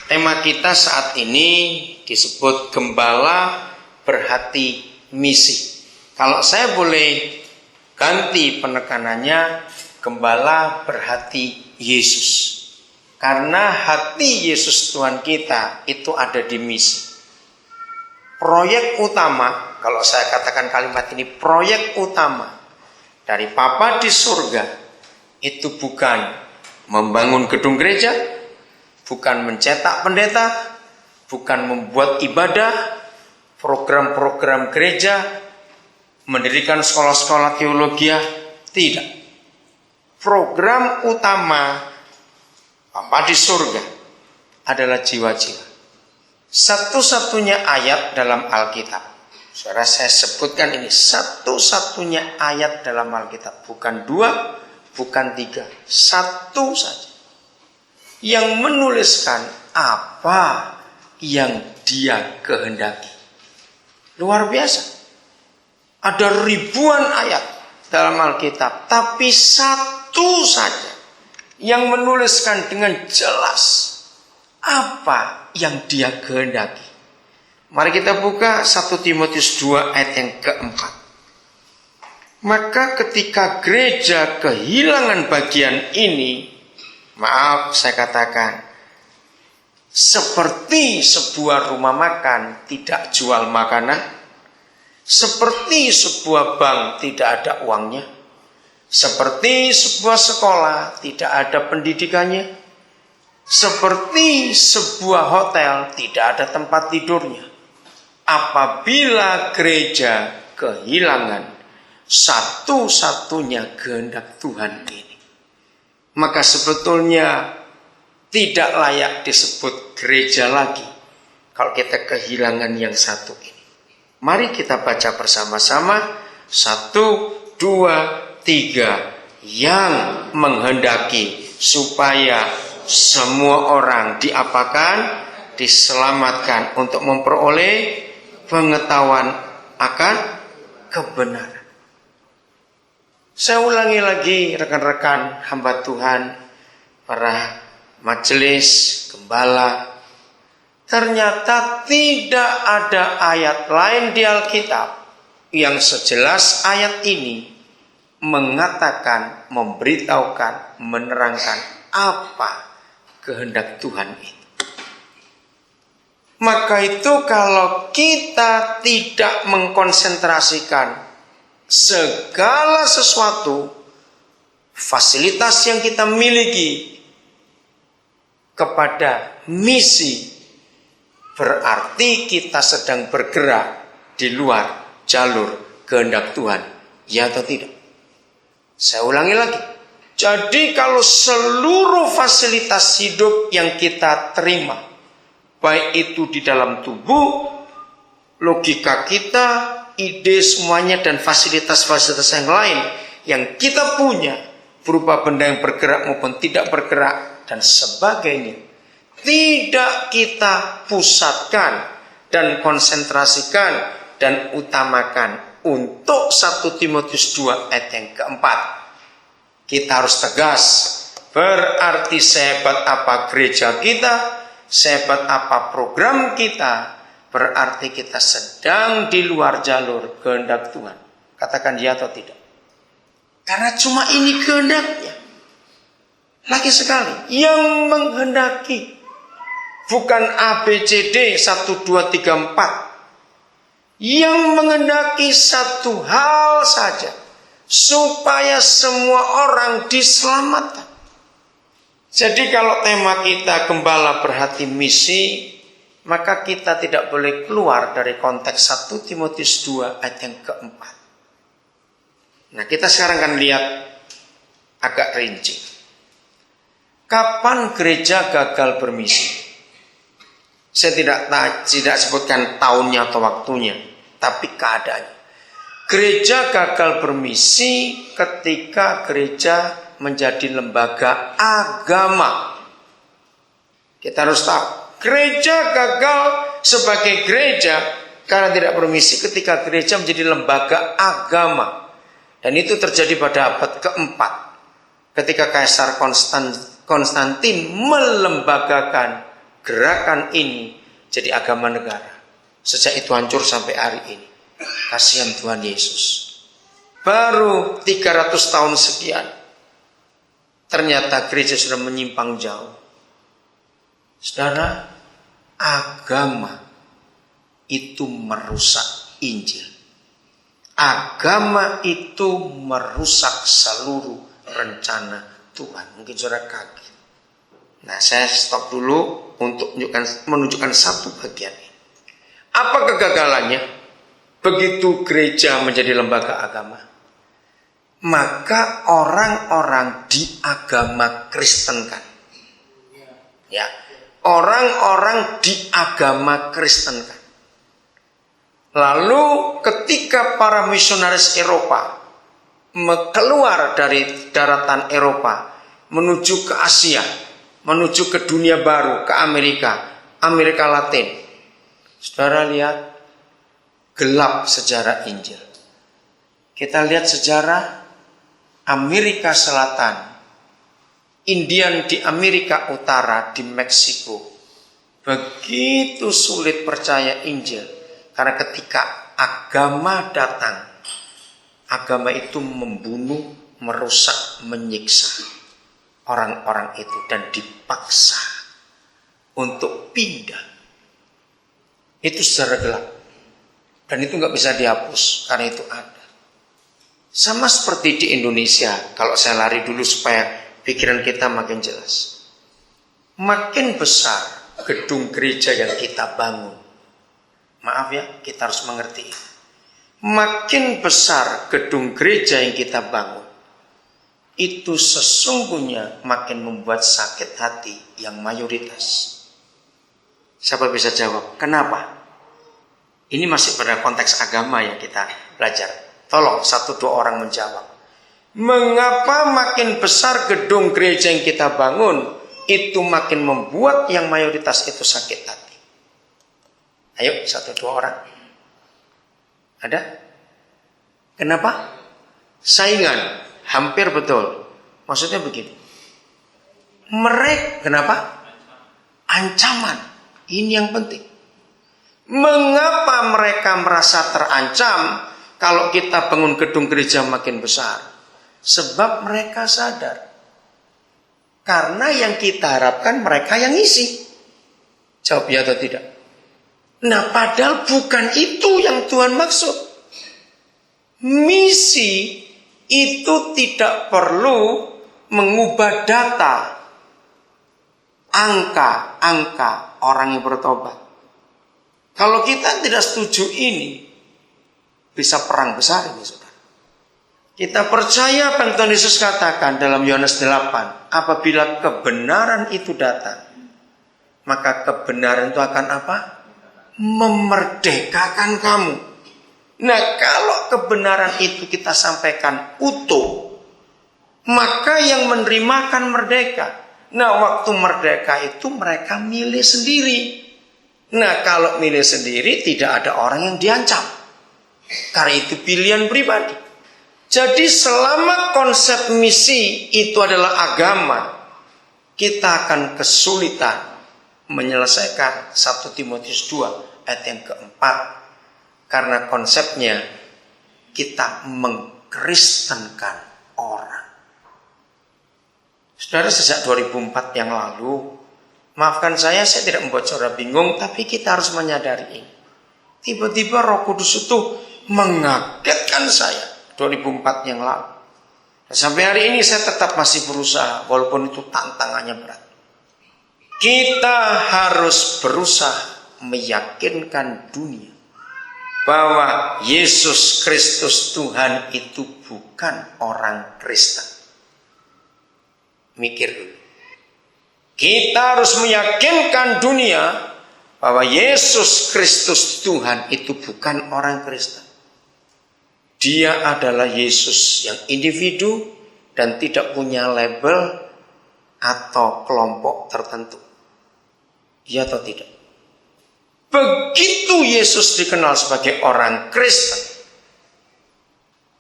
Tema kita saat ini disebut Gembala Berhati Misi. Kalau saya boleh ganti penekanannya, Gembala Berhati Yesus. Karena hati Yesus Tuhan kita itu ada di misi. Proyek utama, kalau saya katakan kalimat ini, proyek utama dari Bapa di surga itu bukan membangun gedung gereja, bukan mencetak pendeta, bukan membuat ibadah, program-program gereja, mendirikan sekolah-sekolah teologi, tidak. Program utama Bapa di surga adalah jiwa-jiwa. Satu-satunya ayat dalam Alkitab, saudara, saya sebutkan ini satu-satunya ayat dalam Alkitab, bukan 2, bukan 3, satu saja yang menuliskan apa yang Dia kehendaki. Luar biasa. Ada ribuan ayat dalam Alkitab, tapi satu saja yang menuliskan dengan jelas apa yang Dia kehendaki. Mari kita buka 1 Timotius 2 ayat yang keempat. Maka ketika gereja kehilangan bagian ini, maaf saya katakan, seperti sebuah rumah makan tidak jual makanan, seperti sebuah bank tidak ada uangnya, seperti sebuah sekolah tidak ada pendidikannya, seperti sebuah hotel tidak ada tempat tidurnya. Apabila gereja kehilangan satu-satunya kehendak Tuhan ini, maka sebetulnya tidak layak disebut gereja lagi kalau kita kehilangan yang satu ini. Mari kita baca bersama-sama 1, 2, 3. Yang menghendaki supaya semua orang diapakan? Diselamatkan untuk memperoleh pengetahuan akan kebenaran. Saya ulangi lagi rekan-rekan hamba Tuhan, para majelis, gembala. Ternyata tidak ada ayat lain di Alkitab yang sejelas ayat ini mengatakan, memberitahukan, menerangkan apa kehendak Tuhan itu. Maka itu kalau kita tidak mengkonsentrasikan segala sesuatu, fasilitas yang kita miliki kepada misi, berarti kita sedang bergerak di luar jalur kehendak Tuhan, ya atau tidak? Saya ulangi lagi. Jadi kalau seluruh fasilitas hidup yang kita terima, baik itu di dalam tubuh, logika kita, ide semuanya, dan fasilitas-fasilitas yang lain yang kita punya, berupa benda yang bergerak maupun tidak bergerak dan sebagainya, tidak kita pusatkan dan konsentrasikan dan utamakan untuk 1 Timotius 2 ayat yang keempat. Kita harus tegas. Berarti sehebat apa gereja kita, sehebat apa program kita, berarti kita sedang di luar jalur kehendak Tuhan. Katakan ya atau tidak? Karena cuma ini kehendaknya. Lagi sekali, yang menghendaki bukan ABCD 1, 2, 3, 4. Yang menghendaki satu hal saja, supaya semua orang diselamatkan. Jadi kalau tema kita Gembala Berhati Misi, maka kita tidak boleh keluar dari konteks 1 Timotius 2 ayat yang keempat. Nah, kita sekarang akan lihat agak rinci. Kapan gereja gagal bermisi? Saya tidak sebutkan tahunnya atau waktunya, tapi keadaannya. Gereja gagal bermisi ketika gereja menjadi lembaga agama. Kita harus tahu, gereja gagal sebagai gereja karena tidak bermisi ketika gereja menjadi lembaga agama. Dan itu terjadi pada abad keempat, ketika Kaisar Konstantin melembagakan gerakan ini jadi agama negara. Sejak itu hancur sampai hari ini. Kasihan Tuhan Yesus. Baru 300 tahun sekian, ternyata gereja sudah menyimpang jauh. Saudara, agama itu merusak Injil. Agama itu merusak seluruh rencana Tuhan. Mungkin saudara kaget. Nah, saya stop dulu untuk menunjukkan satu bagian ini. Apa kegagalannya? Begitu gereja menjadi lembaga agama, maka orang-orang di agama Kristenkan. Ya, orang-orang di agama Kristenkan. Lalu ketika para misionaris Eropa keluar dari daratan Eropa menuju ke Asia, menuju ke dunia baru, ke Amerika Latin. Saudara lihat gelap sejarah Injil. Kita lihat sejarah Amerika Selatan, Indian di Amerika Utara, di Meksiko. Begitu sulit percaya Injil. Karena ketika agama datang, agama itu membunuh, merusak, menyiksa orang-orang itu dan dipaksa untuk pindah. Itu secara gelap. Dan itu nggak bisa dihapus karena itu ada. Sama seperti di Indonesia, kalau saya lari dulu supaya pikiran kita makin jelas. Makin besar gedung gereja yang kita bangun. Maaf ya, kita harus mengerti. Makin besar gedung gereja yang kita bangun, itu sesungguhnya makin membuat sakit hati yang mayoritas. Siapa bisa jawab? Kenapa? Ini masih pada konteks agama yang kita belajar. Tolong 1-2 orang menjawab. Mengapa makin besar gedung gereja yang kita bangun, itu makin membuat yang mayoritas itu sakit hati? Ayo 1-2 orang. Ada? Kenapa? Saingan. Hampir betul. Maksudnya begini. Mereka, kenapa? Ancaman. Ini yang penting. Mengapa mereka merasa terancam kalau kita bangun gedung gereja makin besar? Sebab mereka sadar. Karena yang kita harapkan mereka yang isi. Jawab ya atau tidak? Nah, padahal bukan itu yang Tuhan maksud. Misi itu tidak perlu mengubah data, angka orang yang bertobat. Kalau kita tidak setuju ini, bisa perang besar ini, saudara. Kita percaya apa yang Tuhan Yesus katakan dalam Yohanes 8. Apabila kebenaran itu datang, maka kebenaran itu akan apa? Memerdekakan kamu. Nah, kalau kebenaran itu kita sampaikan utuh, maka yang menerima akan merdeka. Nah, waktu merdeka itu mereka milih sendiri. Nah, kalau milih sendiri tidak ada orang yang diancam. Karena itu pilihan pribadi. Jadi selama konsep misi itu adalah agama, kita akan kesulitan menyelesaikan 1 Timotius 2 ayat yang keempat. Karena konsepnya kita mengkristenkan orang. Saudara, sejak 2004 yang lalu, maafkan saya tidak membuat saudara bingung, tapi kita harus menyadari ini. Tiba-tiba Roh Kudus itu mengagetkan saya 2004 yang lalu. Dan sampai hari ini saya tetap masih berusaha, walaupun itu tantangannya berat. Kita harus berusaha meyakinkan dunia bahwa Yesus Kristus Tuhan itu bukan orang Kristen. Mikir dulu. Kita harus meyakinkan dunia bahwa Yesus Kristus Tuhan itu bukan orang Kristen. Dia adalah Yesus yang individu dan tidak punya label atau kelompok tertentu. Iya atau tidak? Begitu Yesus dikenal sebagai orang Kristen,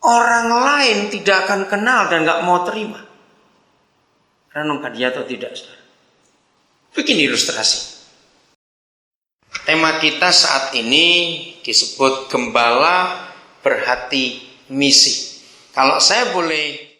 orang lain tidak akan kenal dan gak mau terima. Renungkan dia atau tidak, saudara. Begini ilustrasi. Tema kita saat ini disebut gembala berhati misi. Kalau saya boleh